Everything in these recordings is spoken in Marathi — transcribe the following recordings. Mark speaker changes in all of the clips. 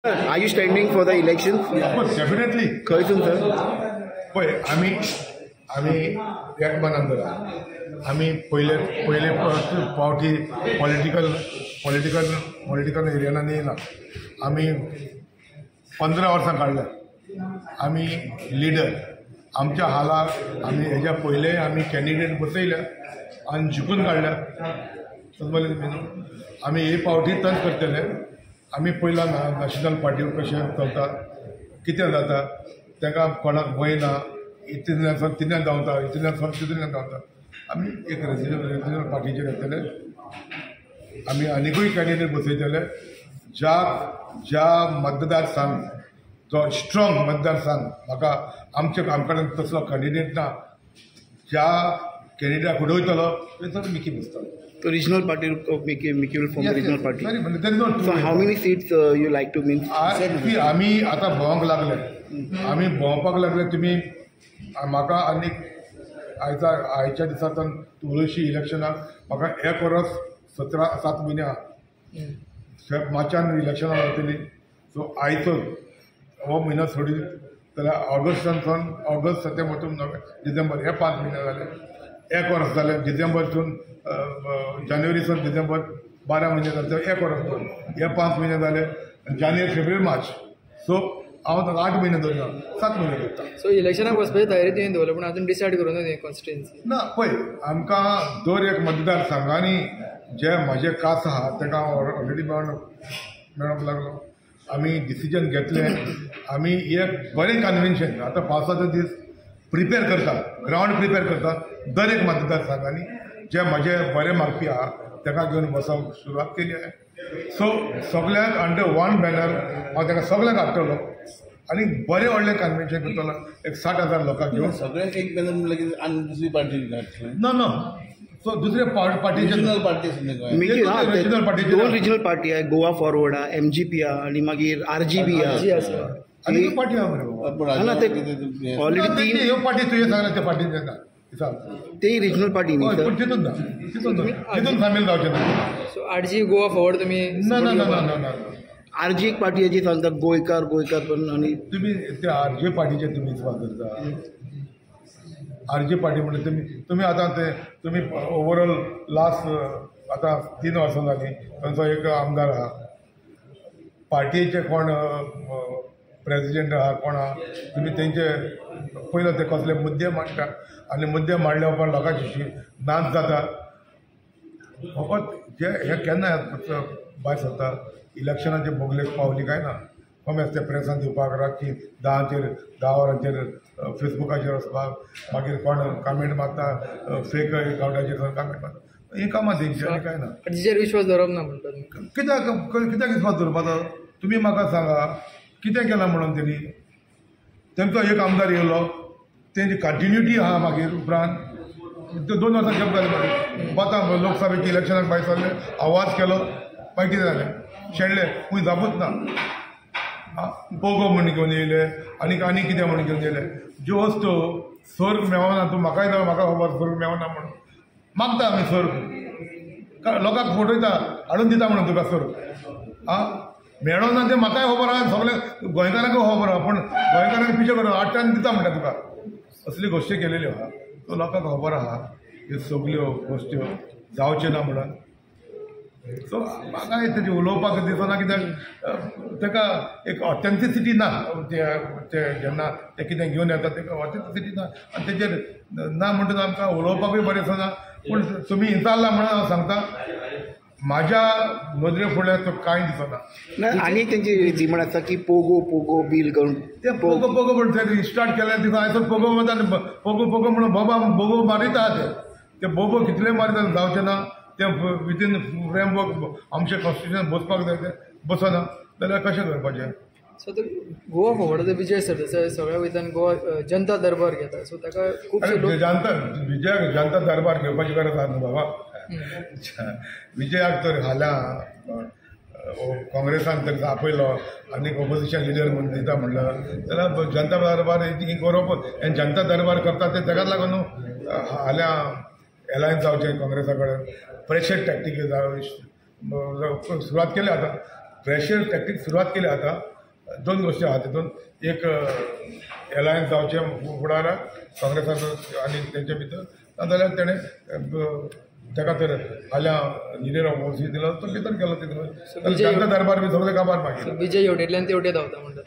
Speaker 1: Are you standing for the elections?
Speaker 2: Of course, definitely.
Speaker 1: खंयसून सर?
Speaker 2: पळय आमी एक मनान धरा आमी पयले पावटी पॉलिटिकल एरियांनी येयला आमी 15 वर्सां काडल्या आमी लिडर आमच्या हालाक आमी हेज्या पयले आमी कॅन्डिडेट बसयल्या आनी जिखून काडल्या समजलें तुमी न्हू आमी हे पावटी तंच करतले आमी पयला नॅशनल पार्टी कशें चलता कितें जाता ताका कोणाक भंय ना इतल्यान सावन तितल्यान धांवता इतल्यान सावन तितल्यान धांवता आमी एक रिजनल पार्टीचेर येतले आमी आनिकूय कॅन्डिडेट बसयतले ज्या मतदारसंघ जो स्ट्रॉंग मतदारसंघ म्हाका आमचे कडेन तसलो कॅन्डिडेट ना ज्या कॅन्डिडेटाक उडयतलो थंयसर Mickey बसतलो.
Speaker 1: So regional party Mickey will form the regional party.
Speaker 2: Sorry, but then not.
Speaker 1: So how many seats you like to win?
Speaker 2: आमी आतां भोंवंक लागले आमी भोंवपाक लागले तुमी म्हाका आनीक आयच्या दिसांतल्यान तुळशी इलेक्शनाक म्हाका 1 वर्स 7 म्हयने मार्चान इलेक्शनां जातलीं सो आयचो हो म्हयनो सोडी जाल्यार ऑगस्ट सप्टेंबर डिसेंबर हे 5 म्हयने जाले 1 वर्स जालें डिसेंबरसून जानेवारीसून डिसेंबर 12 म्हयने जाले 1 वर्स हे 5 म्हयने जाले जानेवारी फेब्रुवारी मार्च सो हांव 8 म्हयने धरता 7 म्हयने धरता.
Speaker 3: सो इलेक्शनाक वचपाची तयारी तुवें दवरल्या पूण अजून डिसायड करूं ना कॉन्स्टिट्युएन्सी
Speaker 2: ना पळय आमकां दर एक मतदारसंघांनी जे म्हजे कास आहा ताका ऑलरेडी मेळोंक लागलो आमी डिसिजन घेतलें आमी एक बरें कन्वेन्शन आतां पावसाचो दीस प्रिपेर करता ग्रावंड प्रिपेर करता दर एक मतदारसंघांनी जे म्हजे बरे मागपी आहा ताका घेवन बसोवंक सुरवात केली आहे सो सगळ्यांक अंडर वन बॅनर हांव ताका सगळ्यांक हाडटलो आनी बरें व्हडलें कन्वेन्शन करतलो एक 60,000 लोकांक घेवन
Speaker 4: सगळ्यांक एक बॅनर म्हणल्यार आनी दुसरी पार्टी
Speaker 2: ना सो दुसरे पार्टीचे
Speaker 4: रिजनल पार्टी
Speaker 2: रिजनल पार्टी
Speaker 1: दोन रिजनल पार्टी आहे गोवा फॉरवर्ड आहे MGP आहे आणि मागीर RGB आहे
Speaker 2: आनी पार्टी आहा मरे ऑलरेडी ह्यो पार्टी तुवें सांगला त्या पार्टीन येता
Speaker 1: ते रिजनल पार्टी न्ही सर
Speaker 2: तितून सामील जावचें ना
Speaker 3: सो RG गोवा फॉरवर्ड तुमी
Speaker 2: ना
Speaker 1: RG एक पार्टी आहे जी सांगतात गोयकार पण आणि
Speaker 2: तुमी त्या RG पार्टीचे तुमी विश्वास करता RG पार्टी म्हणजे तुमी आतां ते तुमी ओवरऑल लास्ट आतां 3 वर्सां जालीं तांचो एक आमदार आहा पार्टीचे कोण प्रेसिडेंट आहा कोण आहा तुमी तेंचे पयलो ते कसले मुद्दे मांडटा आनी मुद्दे मांडल्या उपरांत लोकांची नाच जाता फकत जे हे केन्ना भायर सरता इलेक्शनाचे बोगलेक पावली काय ना कमेच ते प्रेसान दिवपाक रातची 10 वरांचेर फेसबुकाचेर वचपाक मागीर कोण कमेंट मारता फेक अकाउंटाचेर कमेंट मारता ही कामां तेंची आनी काय ना
Speaker 3: RGचेर विश्वास धरप ना म्हणटा
Speaker 2: कित्याक विश्वास धरपाचो तुमी म्हाका सांगा कितें केलां म्हणून तेणी तेंचो एक आमदार येयलो तेंची कंटिन्युटी आहा मागीर उपरांत 2 वर्सां गॅप जालें मागीर आतां लोकसभेच्या इलेक्शनाक भायर सरले आवाज केलो मागीर कितें जालें शेणले खूंय जापूच ना पोगो म्हण घेवन येयले आनी कितें म्हण घेवन येयले ज्यो वस्तू स्वर्ग मेळना तूं म्हाकाय जाय म्हाका खबर स्वर्ग मेळना म्हणून मागता आमी स्वर्ग लोकांक फटयता हाडून दिता म्हणून तुका स्वर्ग मेळो ना तें म्हाकाय खबर आहा सगळे गोंयकारांकूय खबर आहा पूण गोंयकारांक पिछे करून 8 दिता म्हणटा तुका असली गोश्टी केलेल्यो आहा सो लोकांक खबर आहा ह्यो सगल्यो गोश्ट्यो जावच्यो ना म्हणून सो म्हाका तेजें उलोवपाक दिसना कित्याक ताका एक ऑथेंटिसिटी ना ते जेन्ना ते कितें घेवन येता ताका ऑथेंटिसिटी ना आनी तेजेर ना म्हणटच आमकां उलोवपाकूय बरें दिसना पूण तुमी विचारला म्हणून हांव सांगता म्हाज्या नदरे फुडें तो कांय दिसना
Speaker 1: आनी तेंची डिमांड आसा की पोगो बील करून
Speaker 2: ते पोगो म्हणून ते स्टार्ट केले दिसा आयसर पोगो म्हणटा पोगो म्हणून बोबो मारिता ते बोबो कितले मारिता जावचे ना ते विथीन फ्रेमवर्क आमचे कॉन्स्टिट्युशन बसपाक जाय ते बसना जाल्यार कशें करपाचें
Speaker 3: सो तो गोवा फॉरवर्ड विजय सरदेसाय सगळ्या वयल्यान गोवा जनता दरबार घेता सो ताका खुबशे
Speaker 2: जनता दरबार घेवपाची गरज आसा न्हू बाबा विजयाक तर हाल्या काँग्रेसान तर आपयलो आनी ऑपोजिशन लिडर म्हणून दिता म्हणलं जाल्यार जनता दरबार ही गौरव हें जनता दरबार करता ते ताकाच लागून हाल्या एलायन्स जावचें काँग्रेसा कडेन प्रेशर टॅक्टीक सुरवात केली आतां प्रेशर टॅक्टीक सुरवात केली आता 2 गोष्टी आहात तितून एक एलायन्स जावचे फुडाराक काँग्रेसाचो आनी तेंचे भितर नाजाल्यार तेणें ताका तर फाल्यां इंजिनियर ऑफ दिलो तो भितर गेलो तितून जनता दरबार बी सगळे काबार मागीर
Speaker 3: विजय हेवटेंतल्यान तेवटें धांवता म्हणटा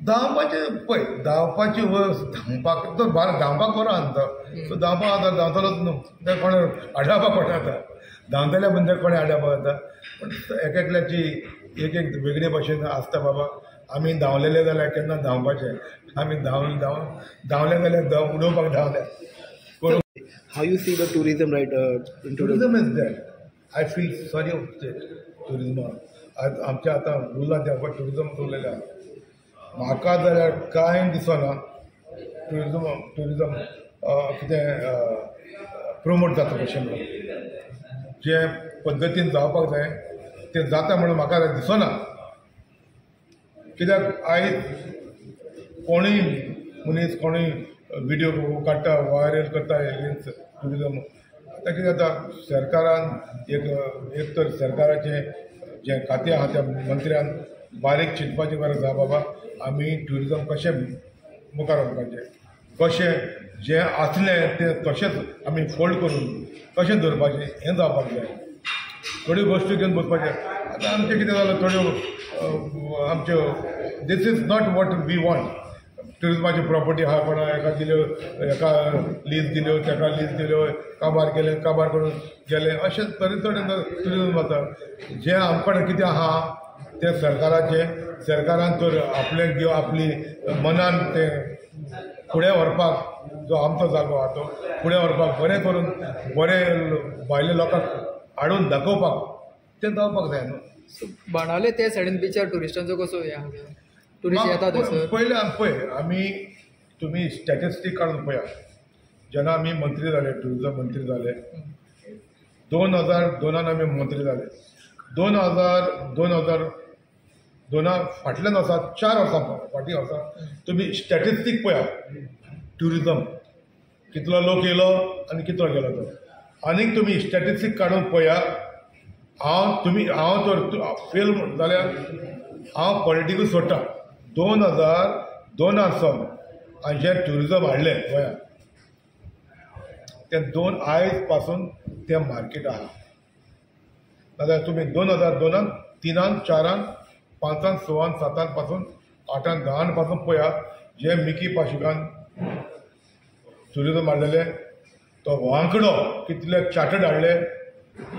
Speaker 2: धांवपाचें पळय धांवपाची धांवपाक तो धांवपाक बरो आसता सो धांवपाक आतां धांवतलोच न्हू ते कोण आडावपाक पडटा धांवतल्या मनशाक कोणें आडावपाक जाता पण एकल्याची एक वेगळे भशेन आसता बाबा आमी धांवलेले जाल्यार केन्ना धांवपाचें आमी धांवले जाल्यार उडोवपाक धांवल्या
Speaker 1: How you see the tourism right in
Speaker 2: tourism is that I feel sorry of टुरिजमाक आमच्या आतां रुलां त्या टुरिजम उरलेले आहा म्हाका जाल्यार कांय दिसना टुरिजम कितें प्रमोट जाता कशें म्हणून जे पद्दतीन जावपाक जाय तें जाता म्हणून म्हाका दिसना कित्याक आयज कोणूय मनीस कोणूय व्हिडिओ काडटा वायरल करता एगेन्स्ट टुरिजम आतां कितें जाता सरकारान एक तर सरकाराचें जें खातें आहा त्या मंत्र्यान बारीक चिंतपाची गरज आहा बाबा आमी टुरिजम कशें मुखार व्हरपाचें कशें जें आसलें तें तशेंच आमी फोल्ड करून कशें दवरपाचें हें जावपाक जाय थोड्यो गोश्टी घेवन बसपाचें आतां आमचें कितें जालां थोड्यो आमच्यो this is not what we want टुरिजमाची प्रॉपर्टी आहा कोणा एका दिल्यो एका लीज दिल्यो तेका लीज दिल्यो काबार केले काबार करून गेले अशें तरेन टुरिजम जाता जें आमकडे कितें आहा तें सरकारान तर आपलें घेवन आपली मनान तें फुडें व्हरपाक जो आमचो जागो आहा तो फुडें व्हरपाक बरें करून बरें भायल्या लोकांक हाडून दाखोवपाक तें जावपाक जाय न्हू
Speaker 3: बाणावले ते सायडीन बिचार टुरिस्टांचो कसो हे आहा टुरिस्ट येता थंयसर
Speaker 2: पयलें पळय आमी तुमी स्टॅटिस्टीक काडून पळयात जेन्ना आमी मंत्री जाले टुरिजम मंत्री जाले 2002 आमी मंत्री जाले 2002 फाटल्यान वर्सा 4 वर्सां फाटीं वर्सां तुमी स्टॅटिस्टीक पळयात टुरिजम कितलो लोक येयलो आनी कितलो गेलो तो आनीक तुमी स्टॅटिस्टीक काडून पळया हांव तर फेल जाल्यार हांव पॉलिटिकूच सोडटा 2002 सावन हांवें जें टुरिजम हाडलें गोंयांत तें आयज पासून तें मार्केट आहा नाजाल्यार तुमी 2002 3 4 5 6 7 पासून 8 10 पासून पळया जे मिकी पाशुकान टुरिजम हाडलेले तो वांकडो कितले चार्टर्ड हाडले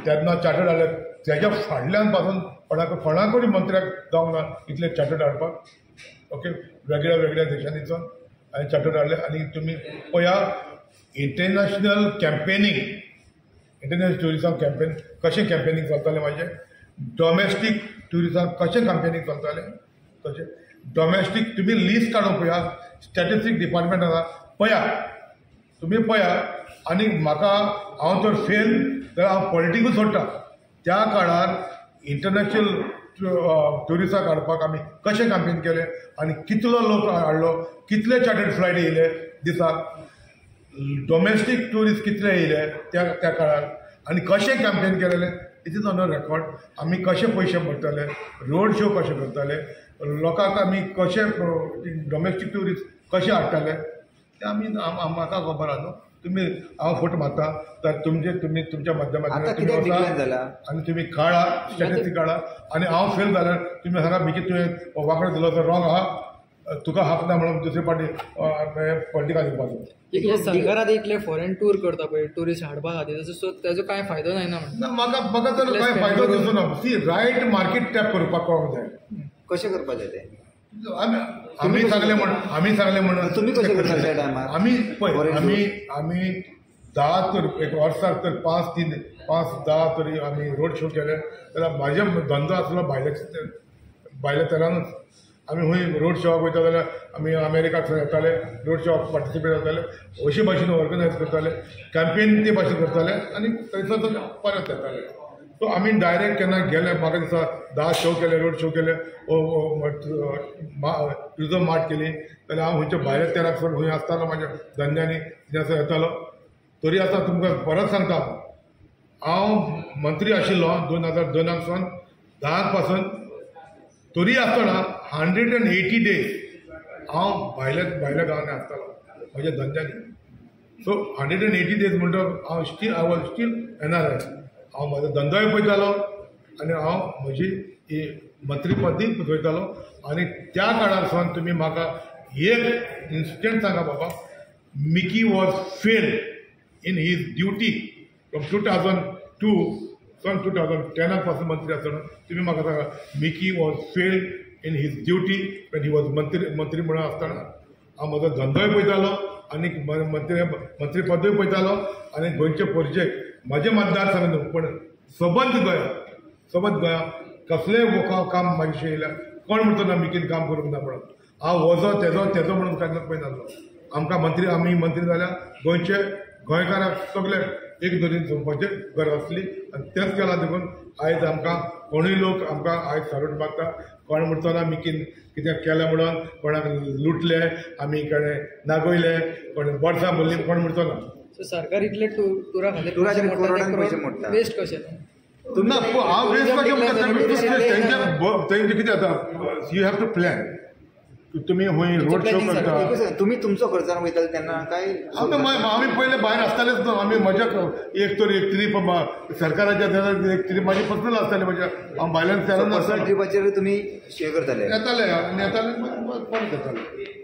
Speaker 2: तेन्ना चार्टर्ड हाडले तेज्या फाटल्यान पासून कोणाकूय मंत्र्याक जावंक ना इतले चार्टर्ड हाडपाक ओके वेगळ्या देशांनीचो हांवें चार्टर्ड हाडले आनी तुमी पळया international campaigning international tourism campaign कशें कॅम्पेनींग चलतालें म्हाजें डॉमेस्टीक टुरिजम कशें कॅम्पेनींग चलतालें तशें डॉमेस्टीक तुमी लिस्ट काडून पळया स्टॅटिस्टीक डिपार्टमेंट आसा पळया तुमी पळया आनी म्हाका हांव तर फेल जाल्यार हांव पॉलिटिकूच सोडटा त्या काळार इंटरनॅशनल टुरिस्टाक हाडपाक आमी कशें कॅम्पेन केलें आनी कितलो लोक हाडलो कितले चार्टर्ड फ्लायट येयले दिसाक डॉमेस्टीक टुरिस्ट कितले येयले त्या काळार आनी कशें कॅम्पेन केलेलें it is on a record आमी कशे पयशे भरताले रोड शो कशे करताले लोकांक आमी कशे डॉमेस्टीक टुरिस्ट कशे हाडटाले तें आमी म्हाका खबर आहा न्हू तुमी हांव फोटो मारता तर तुमच्या माध्यमांतल्यान तुमी वचा आनी तुमी काडा स्टॅटिस्टीक काडा आनी हांव फेल जाल्यार तुमी सांगा बेगीन तुवें वांकडो दिलो तर रॉंग आहा तुका हक ना म्हणून दुसरे फावटी पॉलिटिकान येवपाचो
Speaker 3: सरकारान इतले फॉरेन टूर करता पळय टुरिस्ट हाडपा खातीर सो तेजो कांय फायदो जायना
Speaker 2: ना म्हाका तर कांय फायदो दिसना सी रायट मार्केट टॅप करपाक कळोंक जाय
Speaker 5: कशें करपाचें तें
Speaker 2: आमी सांगले म्हणून
Speaker 5: तुमी कशें करता त्या टायमार
Speaker 2: आमी पळय आमी 10 तर एक वर्साक तर 5-10 तरी आमी रोड शो केले जाल्यार म्हाजे धंदो आसलो भायल्या तरानूच आमी खंय रोड शोवाक वयता जाल्यार आमी अमेरिकाक येताले रोड शोवाक पार्टिसिपेट जाताले अशे भाशेन ऑर्गनायज करताले कॅम्पेन ते भाशेन करताले आनी थंयसर परत येताले सो आमी डायरेक्ट केन्ना गेले म्हाका दिसता 10 शो केले रोड शो केले टुरिजम मार्ट केली जाल्यार हांव खंयच्या भायल्या तेराक खंय आसतालो म्हाज्या धंद्यांनी कितें येतालो तरी आतां तुमकां परत सांगता हांव मंत्री आशिल्लो 2002 सावन 10 पासून तरी आसतना 180 days हांव भायल्या गांवांनी आसतालो म्हज्या धंद्यांनी. सो 180 days म्हणटा हांव आय वॉज स्टील NRI. हांव म्हाजो धंदोय पळयतालो आनी हांव म्हजी मंत्री पदूय पळयतालो. आनी त्या काळारसून तुमी म्हाका एक इन्सिडेंट सांगा बाबा. Mickey was failed in his duty from 2002 from 2010 पासून मंत्री आसतना तुमी म्हाका सांगा Mickey was failed in his duty when he was मंत्री म्हणून आसतना. हांव म्हजो धंदोय पळयतालो आनी मंत्री पदूय पळयतालो आनी गोंयचे प्रोजेक्ट म्हाजे मतदारसंघ न्हू पण सबंद गोंया कसलेंय काम म्हाजेशें येयल्या कोण म्हणतो ना मिकीन काम करूंक ना म्हणून. हांव वजो तेजो म्हणून केन्नाच पळयनासलो. आमी मंत्री जाल्यार गोंयकारांक सगळे एक दोरीन चोवपाचें गरज आसली आनी तेंच केलां देखून आयज आमकां कोणूय लोक आमकां आयज सारूट मागता. कोण म्हणतो ना मिकीन कितें केलें म्हणून कोणाक लुटले आमी नागोयले कोण वर्सां भरलीं कोण म्हणतो ना.
Speaker 3: सो सरकार इतले टुरा
Speaker 5: टुराचे करोडांनी पयशे
Speaker 3: खातीर
Speaker 5: मोडटा.
Speaker 3: वेस्ट कशें
Speaker 2: ना हांव वेस्ट कशें म्हणटा तेंचे कितें जाता यू हॅव टू प्लॅन. तुमी खंय रोड शो करता
Speaker 5: तुम्ही तुमचो खर्चान वयताले तेन्ना काय
Speaker 2: आमी पयले भायर आसतालेच न्हू. आमी म्हज्या एक तरी सरकाराच्या एक तरी म्हाजी पर्सनल आसताले म्हज्या हांव भायल्यान
Speaker 5: ट्रिपाचेर तुमी शेअर करताले
Speaker 2: येताले परत येताले.